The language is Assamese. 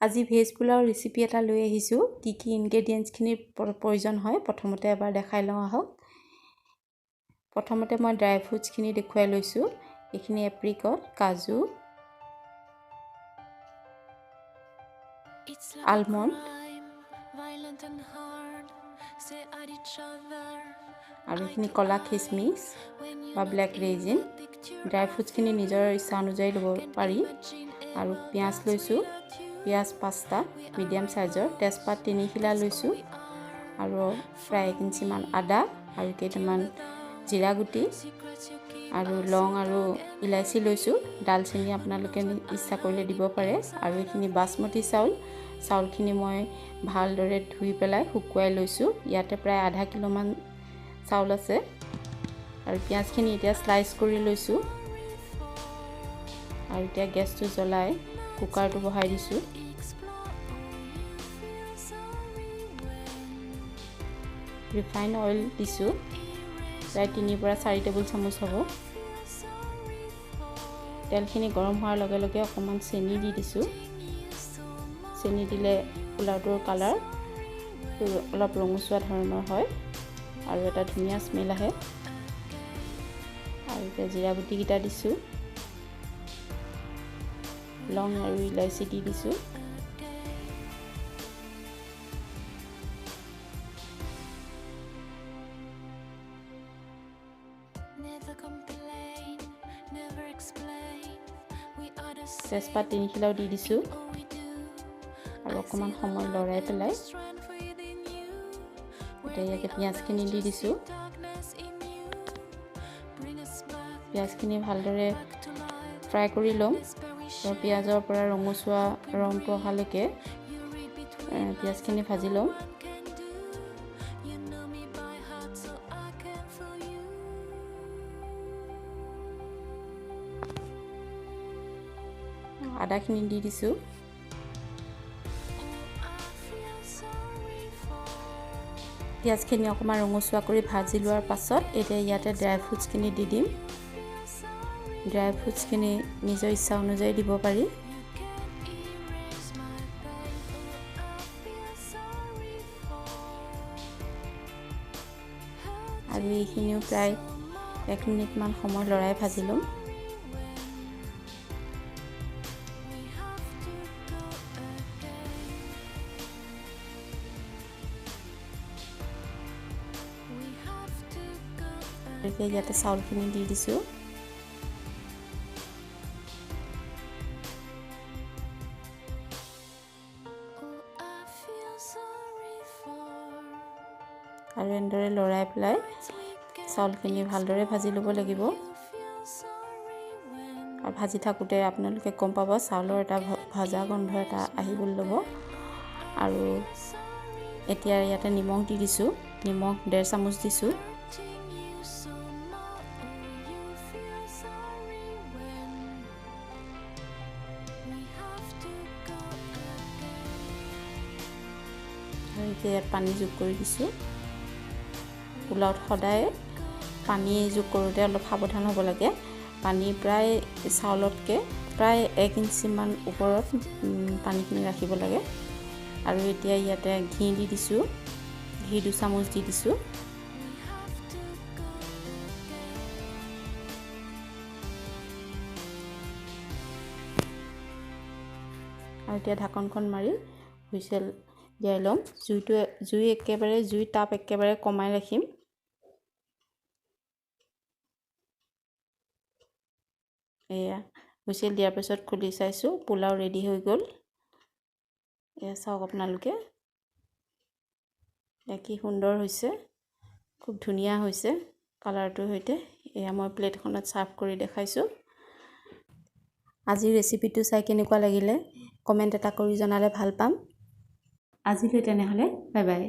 আজি ভেজ পোলাও ৰেচিপি এটা লৈ আহিছোঁ কি কি ইনগ্ৰেডিয়েণ্টছখিনি প্ৰয়োজন হয় প্ৰথমতে এবাৰ দেখাই লওঁ আহক প্ৰথমতে মই ড্ৰাই ফ্ৰুটছখিনি দেখুৱাই লৈছোঁ এইখিনি এপ্ৰিকট কাজু আলমণ্ড আৰু এইখিনি কলা খিচমিচ বা ব্লেক ৰেজিন ড্ৰাই ফ্ৰুটছখিনি নিজৰ ইচ্ছা অনুযায়ী ল'ব পাৰি আৰু পিঁয়াজ লৈছোঁ পিঁয়াজ 5টা মিডিয়াম সাইজৰ তেজপাত 3 খিলা লৈছোঁ আৰু প্ৰায় 1 ইঞ্চিমান আদা আৰু কেইটামান জিৰা গুটি আৰু লং আৰু ইলাইচি লৈছোঁ ডালচেনি আপোনালোকে ইচ্ছা কৰিলে দিব পাৰে আৰু এইখিনি বাসমতি চাউলখিনি মই ভালদৰে ধুই পেলাই শুকুৱাই লৈছোঁ ইয়াতে প্ৰায় আধা কিলোমান চাউল আছে আৰু পিঁয়াজখিনি এতিয়া স্লাইচ কৰি লৈছোঁ আৰু এতিয়া গেছটো জ্বলাই কুকাৰটো বহাই দিছোঁ ৰিফাইন অইল দিছোঁ প্ৰায় 3 পৰা 4 টেবুল চামুচ হ'ব তেলখিনি গৰম হোৱাৰ লগে লগে অকণমান চেনি দি দিছোঁ চেনি দিলে পোলাওটোৰ কালাৰ অলপ ৰঙচুৱা ধৰণৰ হয় আৰু এটা ধুনীয়া স্মেল আহে আৰু এতিয়া জিৰা গুটিকেইটা দিছোঁ লং আৰু ইলাইচি দি দিছোঁ তেজপাত 3 খিলাও দি দিছোঁ আৰু অকণমান সময় লৰাই পেলাই এতিয়া ইয়াতে পিঁয়াজখিনি দি দিছোঁ পিঁয়াজখিনি ভালদৰে ফ্ৰাই কৰি ল'ম পিঁয়াজৰ পৰা ৰঙচুৱা ৰংটো অহালৈকে পিঁয়াজখিনি ভাজি ল'ম আদাখিনি দি দিছোঁ পিঁয়াজখিনি অকণমান ৰঙচুৱা কৰি ভাজি লোৱাৰ পাছত এতিয়া ইয়াতে ড্ৰাই ফ্ৰুটছখিনি দি দিম ড্ৰাই ফ্ৰুটছখিনি নিজৰ ইচ্ছা অনুযায়ী দিব পাৰি আৰু এইখিনিও প্ৰায় 1 মিনিটমান সময় লৰাই ভাজি ল'ম এতিয়া ইয়াতে চাউলখিনি দি দিছোঁ আৰু এনেদৰে লৰাই পেলাই চাউলখিনি ভালদৰে ভাজি ল'ব লাগিব আৰু ভাজি থাকোঁতে আপোনালোকে গম পাব চাউলৰ এটা ভাজা গন্ধ এটা আহিবলৈ ল'ব আৰু এতিয়া ইয়াতে নিমখ দি দিছোঁ নিমখ 1.5 চামুচ দিছোঁ আৰু এতিয়া ইয়াত পানী যোগ কৰি দিছোঁ পোলাওত সদায় পানী যোগ কৰোঁতে অলপ সাৱধান হ'ব লাগে পানী প্ৰায় চাউলতকৈ প্ৰায় 1 ইঞ্চিমান ওপৰত পানীখিনি ৰাখিব লাগে আৰু এতিয়া ইয়াতে ঘি দি দিছোঁ ঘি 2 চামুচ দি দিছোঁ আৰু এতিয়া ঢাকনখন মাৰি হুইচেল দিয়াই ল'ম জুই তাপ একেবাৰে কমাই ৰাখিম এয়া হুইচেল দিয়াৰ পিছত খুলি চাইছোঁ পোলাও ৰেডি হৈ গ'ল এয়া চাওক আপোনালোকে কি সুন্দৰ হৈছে খুব ধুনীয়া হৈছে কালাৰটোৰ সৈতে এয়া মই প্লেটখনত সাৰ্ভ কৰি দেখাইছোঁ আজিৰ ৰেচিপিটো চাই কেনেকুৱা লাগিলে কমেণ্ট এটা কৰি জনালে ভাল পাম আজিলৈ তেনেহ'লে বাই বাই